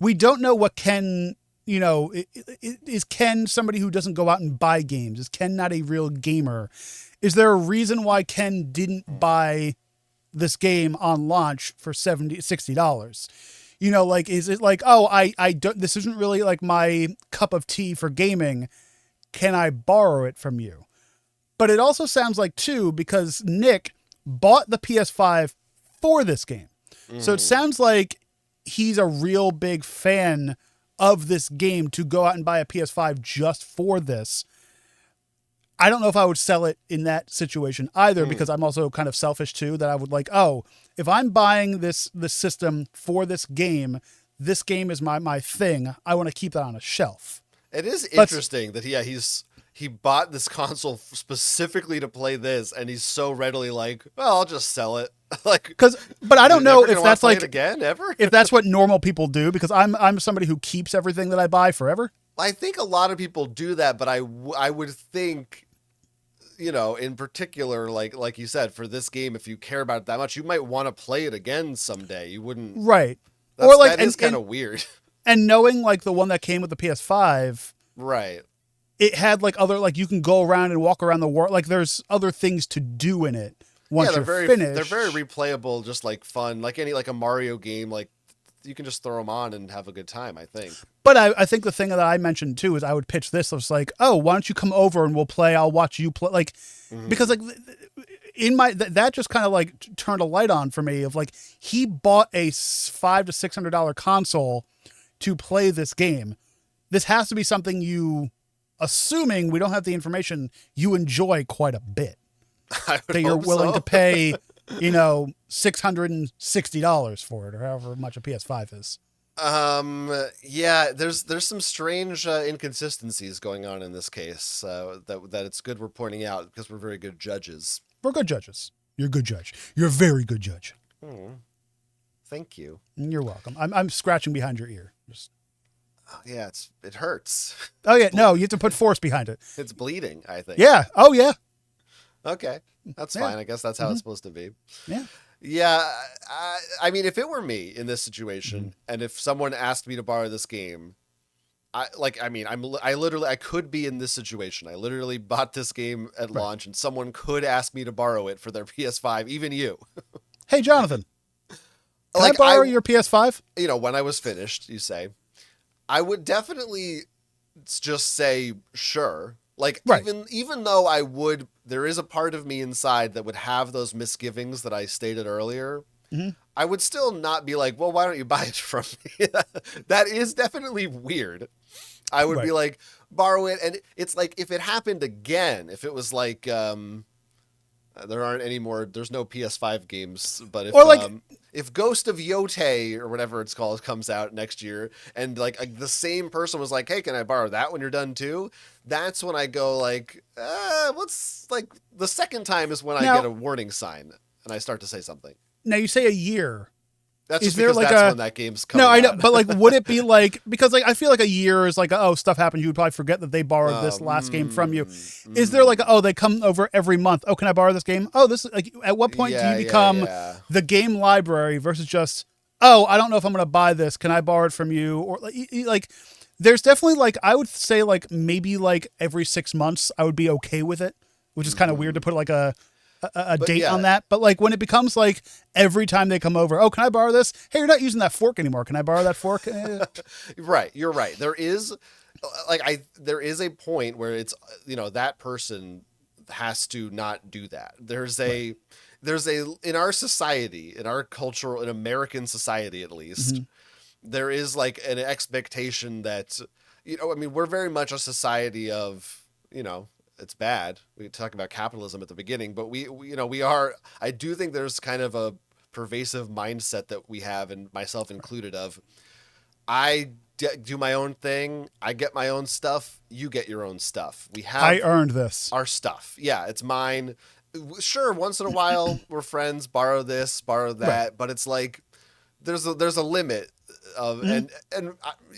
We don't know what Ken. Is Ken somebody who doesn't go out and buy games? Is Ken not a real gamer? Is there a reason why Ken didn't buy this game on launch for $60? Like, is it like, oh, I don't, this isn't really like my cup of tea for gaming. Can I borrow it from you? But it also sounds like too, because Nick bought the PS5 for this game. So it sounds like he's a real big fan of this game to go out and buy a PS5 just for this. I don't know if I would sell it in that situation either, because I'm also kind of selfish too, that I would like, oh, if I'm buying this system for this game is my thing. I want to keep that on a shelf. It is interesting that he bought this console specifically to play this, and he's so readily like, well, I'll just sell it. Like, but I don't know if that's like again ever. If that's what normal people do, because I'm somebody who keeps everything that I buy forever. I think a lot of people do that, but I would think, in particular, like you said, for this game, if you care about it that much, you might want to play it again someday. You wouldn't, right? Or like, that is kind of weird. And knowing like the one that came with the PS5, right? It had like other, like you can go around and walk around the world. Like there's other things to do in it. Once you're finished. They're very replayable, just like fun, like a Mario game. Like you can just throw them on and have a good time, I think. But I think the thing that I mentioned too is I would pitch this. I was like, oh, why don't you come over and we'll play? I'll watch you play. Like, because like in that just kind of like turned a light on for me of like, he bought a $500 to $600 console to play this game. This has to be something you, assuming we don't have the information, you enjoy quite a bit. That you're willing to pay, $660 for it, or however much a PS5 is. Yeah, there's some strange inconsistencies going on in this case that it's good we're pointing out because we're very good judges. We're good judges. You're a good judge. You're a very good judge. Hmm. Thank you. You're welcome. I'm scratching behind your ear. Just... Oh, yeah, it hurts. Oh yeah, no, you have to put force behind it. It's bleeding, I think. Yeah. Oh yeah. Okay, that's Yeah. fine. I guess that's how it's supposed to be. Yeah. Yeah, I mean, if it were me in this situation, and if someone asked me to borrow this game, I could be in this situation. I literally bought this game at launch, and someone could ask me to borrow it for their PS5, even you. Hey, Jonathan, can I borrow your PS5? You know, when I was finished, you say, I would definitely just say sure. Like, even though there is a part of me inside that would have those misgivings that I stated earlier, I would still not be like, well, why don't you buy it from me? That is definitely weird. I would be like, borrow it. And it's like, if it happened again, if it was like, there aren't any more, there's no PS5 games, but if Ghost of Yotei or whatever it's called comes out next year and like the same person was like, hey, can I borrow that when you're done too? That's when I go like, what's like the second time is when I get a warning sign and I start to say something. Now you say a year. That's just because that's when that game's coming out. No, I know, but like, would it be like, because like, I feel like a year is like, oh, stuff happened. You would probably forget that they borrowed this last game from you. Is there like, oh, they come over every month. Oh, can I borrow this game? Oh, this is like, at what point do you become the game library versus just, oh, I don't know if I'm going to buy this. Can I borrow it from you? Or like, there's definitely like, I would say like maybe like every 6 months I would be okay with it, which is kind of weird to put like a date on that. But like when it becomes like every time they come over, oh, can I borrow this? Hey, you're not using that fork anymore. Can I borrow that fork? Right. You're right. There is a point where it's, you know, that person has to not do that. There's a in our society, in our cultural, in American society, at least, there is like an expectation that, you know, I mean, we're very much a society of, you know, it's bad. We talk about capitalism at the beginning, but we are, I do think there's kind of a pervasive mindset that we have, and myself included, of I do my own thing. I get my own stuff. You get your own stuff. I earned this. Our stuff. Yeah, it's mine. Sure, once in a while we're friends, borrow this, borrow that, but it's like there's a limit of and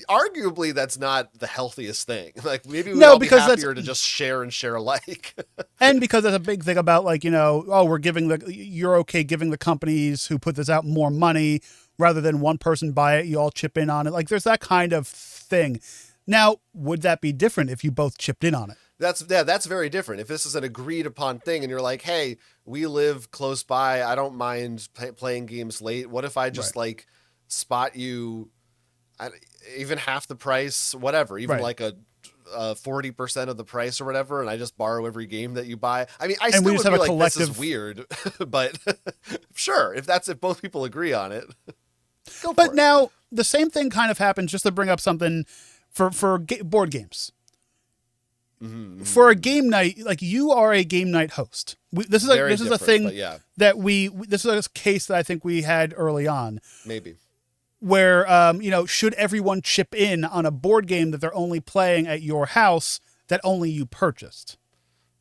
arguably that's not the healthiest thing. Like maybe we'd all be happier to just share and share alike. And because that's a big thing about like, you know, oh, you're okay giving the companies who put this out more money rather than one person buy it, you all chip in on it. Like there's that kind of thing. Now, would that be different if you both chipped in on it? That's very different. If this is an agreed upon thing and you're like, hey, we live close by, I don't mind playing games late. What if I just like spot you even half the price, whatever, even like a 40% of the price or whatever, and I just borrow every game that you buy. I mean, I still would be like, collective... this is weird, but sure, if both people agree on it, go for it. But now the same thing kind of happens, just to bring up something for board games. For a game night, like you are a game night host. This is a thing that this is a case that I think we had early on. Maybe. Where, you know, should everyone chip in on a board game that they're only playing at your house that only you purchased?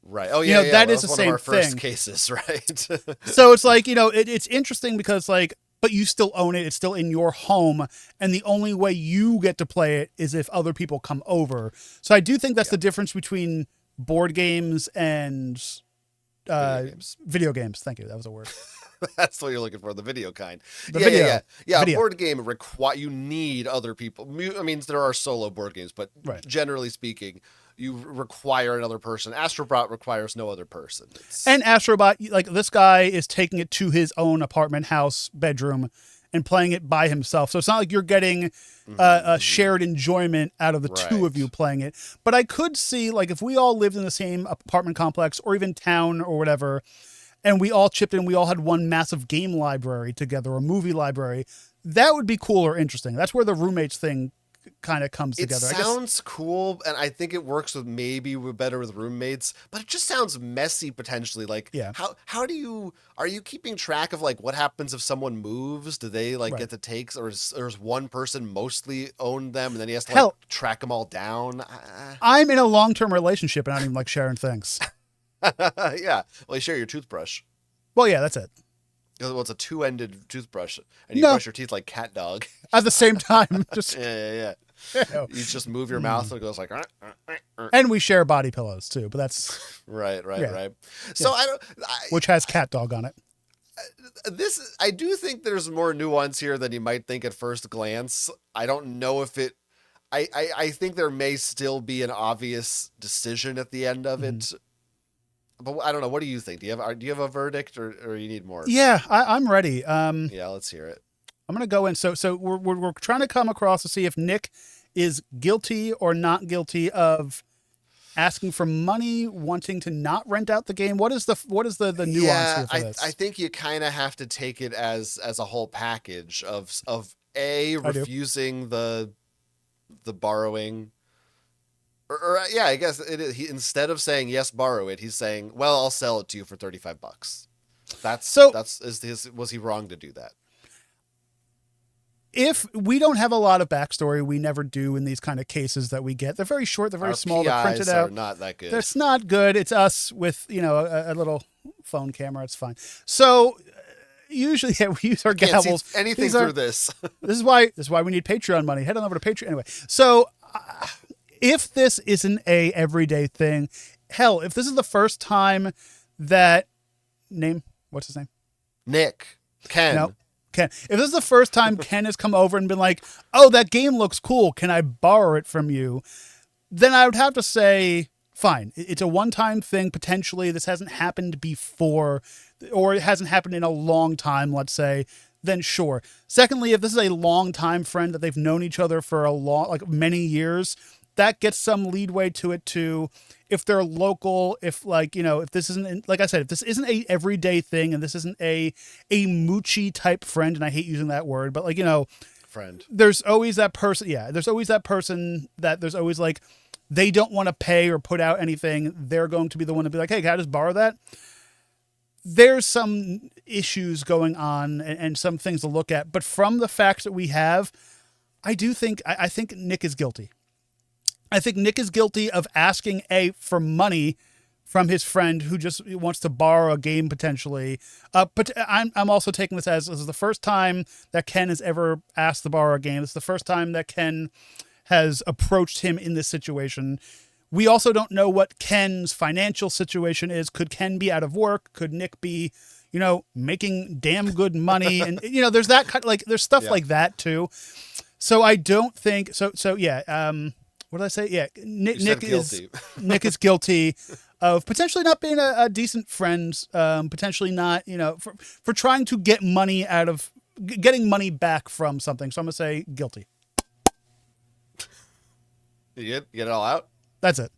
Right. Oh, yeah. You know, that is the same thing. One of our first cases, right? So it's like, you know, it's interesting because like, but you still own it. It's still in your home. And the only way you get to play it is if other people come over. So I do think that's the difference between board games and video games. Thank you. That was a word. That's what you're looking for, the video kind. Yeah. A board game you need other people. I mean, there are solo board games, but generally speaking, you require another person. Astrobot requires no other person. And Astrobot, like this guy is taking it to his own apartment, house, bedroom, and playing it by himself. So it's not like you're getting a shared enjoyment out of the two of you playing it. But I could see, like, if we all lived in the same apartment complex or even town or whatever, and we all chipped in, we all had one massive game library together, or movie library, that would be cool or interesting. That's where the roommates thing kind of comes It together. sounds cool, and I think it works better with roommates, but it just sounds messy potentially. Like, Yeah. how are you keeping track of like what happens if someone moves? Do they like Right. get to take, or is one person mostly own them, and then he has to like Hell, track them all down? I'm in a long-term relationship and I don't even like sharing things. Yeah, well, you share your toothbrush. Well, yeah, that's it. Well, it's a two-ended toothbrush, and you No, brush your teeth like cat dog. at the same time, just Yeah. you You just move your mouth and it goes like. and we share body pillows too, but that's Right. Yeah. So Yeah. Which has cat dog on it. I do think there's more nuance here than you might think at first glance. I don't know if it. I think there may still be an obvious decision at the end of it, but I don't know. What do you think? Do you have a verdict, or you need more? Yeah, I'm ready. Yeah, let's hear it. I'm gonna go in. So we're trying to come across to see if Nick is guilty or not guilty of asking for money, wanting to not rent out the game. What is the nuance here for this? I think you kind of have to take it as a whole package of refusing the borrowing, or yeah, I guess it is. He, instead of saying yes, borrow it, he's saying, well, I'll sell it to you for $35. Was he wrong to do that? If we don't have a lot of backstory, we never do in these kind of cases that we get. They're very short. They're very Our small. They're printed PIs out. are not that good. That's not good. It's us with, a little phone camera. It's fine. So usually we use our Can't gavels. see anything through this. This is why we need Patreon money. Head on over to Patreon anyway. So if this isn't a everyday thing, hell, if this is the first time that what's his name? Ken. No. Ken. If this is the first time Ken has come over and been like, oh, that game looks cool, can I borrow it from you? Then I would have to say, fine. It's a one-time thing, potentially. This hasn't happened before, or it hasn't happened in a long time, let's say. Then sure. Secondly, if this is a long-time friend that they've known each other for many years, that gets some leadway to it too. If they're local, if this isn't, like I said, if this isn't a everyday thing and this isn't a moochy type friend, and I hate using that word, but friend. There's always that person. Yeah. There's always that person that there's always like, they don't want to pay or put out anything. They're going to be the one to be like, hey, can I just borrow that? There's some issues going on and some things to look at, but from the facts that we have, I think Nick is guilty. I think Nick is guilty of asking for money from his friend who just wants to borrow a game potentially. But I'm also taking this as the first time that Ken has ever asked to borrow a game. It's the first time that Ken has approached him in this situation. We also don't know what Ken's financial situation is. Could Ken be out of work? Could Nick be, making damn good money? And there's that kind of there's stuff like that too. So I don't think so. So yeah. What did I say? Yeah, Nick is guilty of potentially not being a decent friend. Potentially not, for trying to get money getting money back from something. So I'm gonna say guilty. You get it all out? That's it.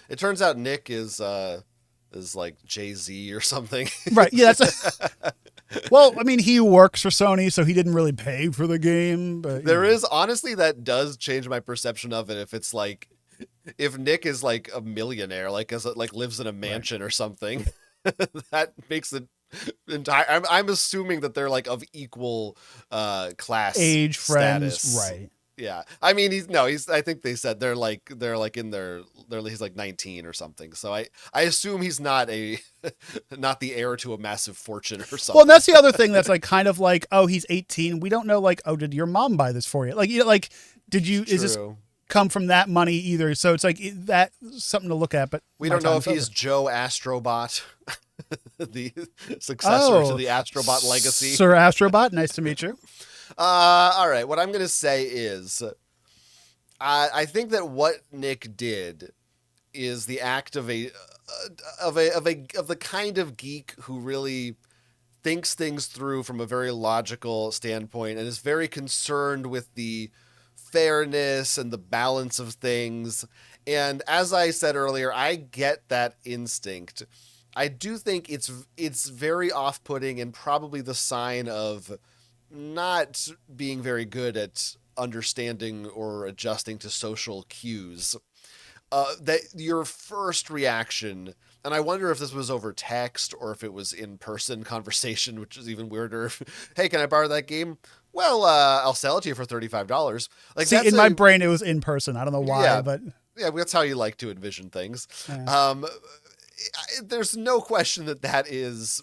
It turns out Nick is like Jay-Z or something. Right. Yeah. Well, I mean, he works for Sony, so he didn't really pay for the game. But there is, honestly, that does change my perception of it. If it's like, if Nick is like a millionaire, lives in a mansion or something, that makes it entire. I'm assuming that they're like of equal class, age, status. Friends, right? Yeah, I mean, I think they said they're like in he's like 19 or something. So I assume he's not not the heir to a massive fortune or something. Well, that's the other thing that's kind of like, oh, he's 18. We don't know, oh, did your mom buy this for you? Did you, True. Is this come from that money either? So it's like that's something to look at, but we don't know if he's Joe Astrobot, the successor to the Astrobot legacy. Sir Astrobot, nice to meet you. All right. What I'm going to say is, I think that what Nick did is the act of the kind of geek who really thinks things through from a very logical standpoint and is very concerned with the fairness and the balance of things. And as I said earlier, I get that instinct. I do think it's very off-putting and probably the sign of not being very good at understanding or adjusting to social cues, that your first reaction, and I wonder if this was over text or if it was in-person conversation, which is even weirder. Hey, can I borrow that game? Well, I'll sell it to you for $35. Like, See, in my brain, it was in person. I don't know why, yeah, but yeah, that's how you like to envision things. yeah. There's no question that is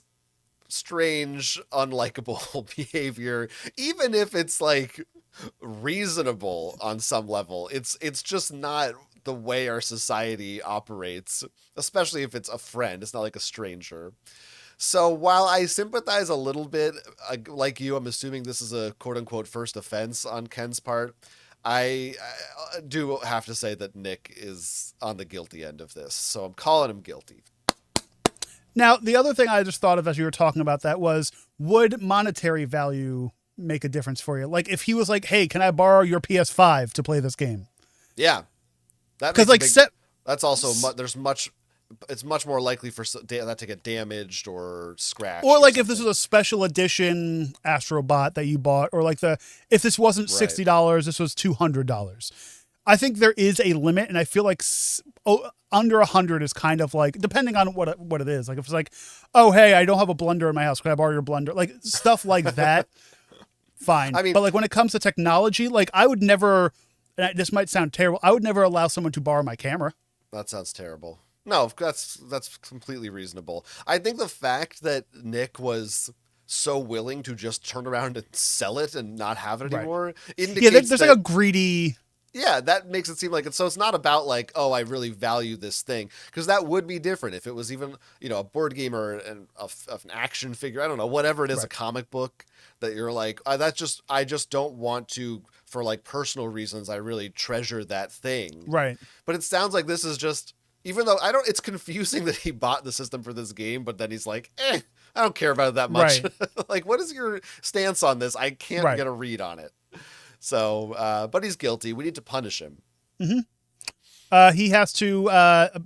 strange, unlikable behavior, even if it's like reasonable on some level. It's just not the way our society operates, especially if it's a friend. It's not like a stranger. So while I sympathize a little bit, like you, I'm assuming this is a quote unquote first offense on Ken's part. I do have to say that Nick is on the guilty end of this, so I'm calling him guilty. Now, the other thing I just thought of as you were talking about that was, would monetary value make a difference for you? Like if he was like, hey, can I borrow your PS5 to play this game? Yeah. Because like that's also it's much more likely for that to get damaged or scratched. Or like if this was a special edition astrobot that you bought, or like if this wasn't $60, this was $200. I think there is a limit, and I feel like under 100 is kind of like, depending on what it is. Like if it's like, oh hey, I don't have a blender in my house, can I borrow your blender? Like stuff like that. Fine. I mean, but like when it comes to technology, like I would never, and this might sound terrible, I would never allow someone to borrow my camera. That sounds terrible. No, that's completely reasonable. I think the fact that Nick was so willing to just turn around and sell it and not have it anymore indicates there's like a greedy. Yeah, that makes it seem like it's not about like, oh, I really value this thing, because that would be different if it was even, a board game or an action figure. I don't know, whatever it is, a comic book that you're like, I just don't want to, for like personal reasons, I really treasure that thing. Right. But it sounds like this is just, even though it's confusing that he bought the system for this game, but then he's like, I don't care about it that much. Right. Like, what is your stance on this? I can't get a read on it. So, but he's guilty. We need to punish him. Mm-hmm. He has to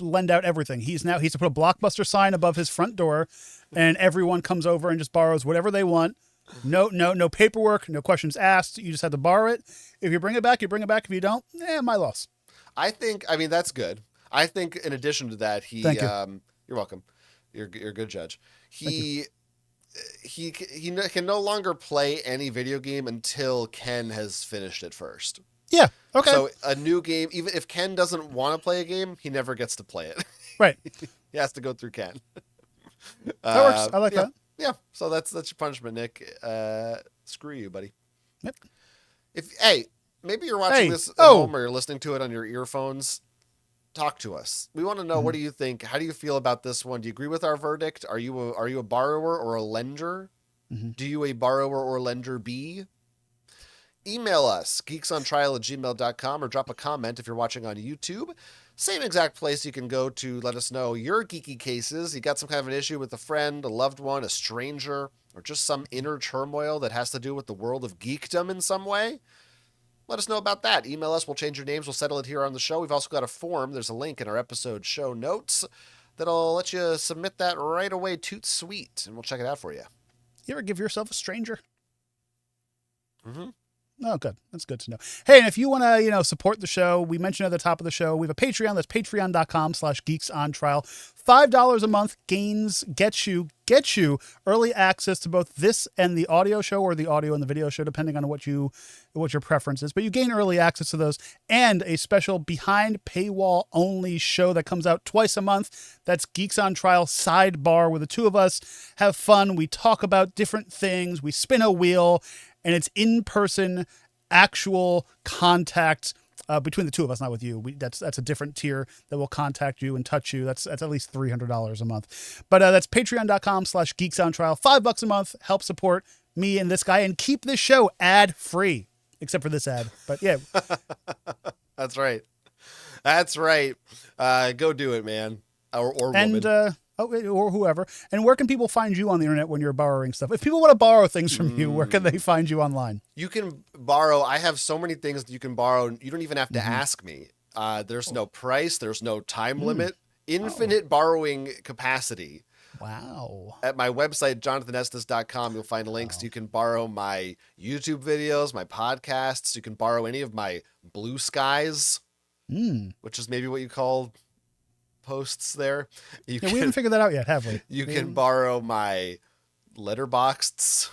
lend out everything. He's to put a Blockbuster sign above his front door, and everyone comes over and just borrows whatever they want. No paperwork, no questions asked. You just have to borrow it. If you bring it back, you bring it back. If you don't, my loss. I mean, that's good. I think in addition to that, Thank you. You're welcome. You're a good judge. He can no longer play any video game until Ken has finished it first. Yeah. Okay. So a new game, even if Ken doesn't want to play a game, he never gets to play it. Right. He has to go through Ken. That works. I like that. Yeah. So that's your punishment, Nick. Screw you, buddy. Yep. Maybe you're watching this at home or you're listening to it on your earphones. Talk to us. We want to know, what do you think? How do you feel about this one? Do you agree with our verdict? Are you a borrower or a lender? Mm-hmm. Do you a borrower or lender be? Email us, geeksontrial@gmail.com, or drop a comment if you're watching on YouTube. Same exact place you can go to let us know your geeky cases. You got some kind of an issue with a friend, a loved one, a stranger, or just some inner turmoil that has to do with the world of geekdom in some way. Let us know about that. Email us. We'll change your names. We'll settle it here on the show. We've also got a form. There's a link in our episode show notes that'll let you submit that right away. Toot sweet. And we'll check it out for you. You ever give yourself a stranger? Mm-hmm. Oh, good. That's good to know. Hey, and if you want to, support the show, we mentioned at the top of the show, we have a Patreon. That's patreon.com/geeksontrial. $5 a month gets you early access to both this and the audio show, or the audio and the video show, depending on what your preference is. But you gain early access to those, and a special behind paywall only show that comes out twice a month. That's Geeks on Trial Sidebar, where the two of us have fun. We talk about different things. We spin a wheel, and it's in-person, actual contact between the two of us, not with you. That's a different tier that will contact you and touch you. That's at least $300 a month. But that's patreon.com/geeksontrial. $5 a month. Help support me and this guy and keep this show ad-free, except for this ad. But yeah. That's right. Go do it, man. Or woman. Or whoever. And where can people find you on the internet when you're borrowing stuff? If people want to borrow things from you, where can they find you online? You can borrow. I have so many things that you can borrow. You don't even have to ask me. There's no price. There's no time limit. Infinite borrowing capacity. Wow. At my website, jonathanestis.com, you'll find links. Wow. You can borrow my YouTube videos, my podcasts. You can borrow any of my blue skies, which is maybe what you call posts there. We haven't figured that out yet, have we? You can borrow my letterboxeds.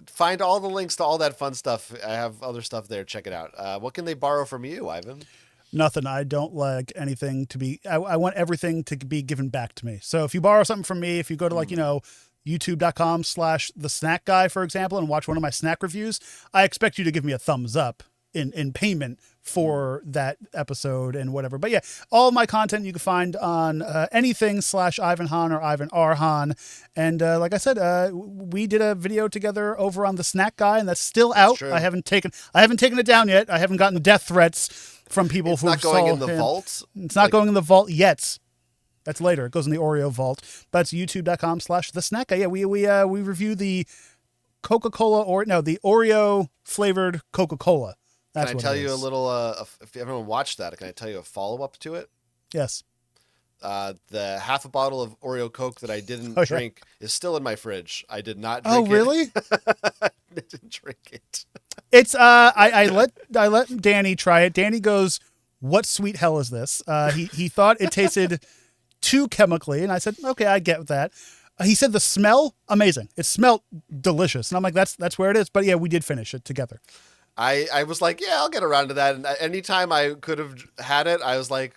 Find all the links to all that fun stuff. I have other stuff there. Check it out. What can they borrow from you, Ivan? Nothing. I don't like anything to be, I want everything to be given back to me. So if you borrow something from me, if you go to youtube.com/the snack guy, for example, and watch one of my snack reviews, I expect you to give me a thumbs up in payment for that episode and whatever. But yeah, all my content you can find on anything /Ivan Han or Ivan R. Han. And like I said, we did a video together over on the snack guy, and that's still out. True. I haven't taken it down yet. I haven't gotten death threats from people who not going in the vault. It's not going in the vault yet. That's later. It goes in the Oreo vault. But it's youtube.com/the snack guy. Yeah, we review the Coca-Cola the Oreo flavored Coca-Cola. That's can I tell you a little, if everyone watched that, can I tell you a follow-up to it? Yes. The half a bottle of Oreo Coke that I didn't drink is still in my fridge. I did not drink it. Oh, really? I didn't drink it. It's, I let Danny try it. Danny goes, what sweet hell is this? He thought it tasted too chemically, and I said, okay, I get that. He said the smell, amazing. It smelled delicious. And I'm like, that's where it is. But yeah, we did finish it together. I was like, yeah, I'll get around to that. And anytime I could have had it, I was like,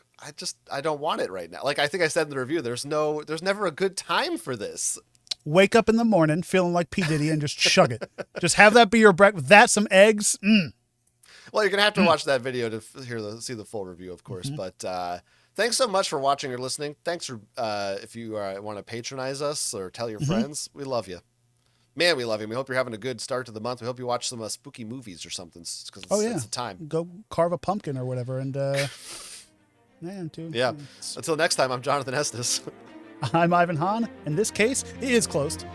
I don't want it right now. Like I think I said in the review, there's never a good time for this. Wake up in the morning feeling like P. Diddy and just chug it. Just have that be your breakfast. That, some eggs. Well, you're going to have to watch that video to see the full review, of course. But thanks so much for watching or listening. Thanks for if you want to patronize us or tell your friends. We love you. Man, we love you. We hope you're having a good start to the month. We hope you watch some spooky movies or something because it's the time. Go carve a pumpkin or whatever. And yeah. Until next time, I'm Jonathan Estes. I'm Ivan Han. In this case, it is closed.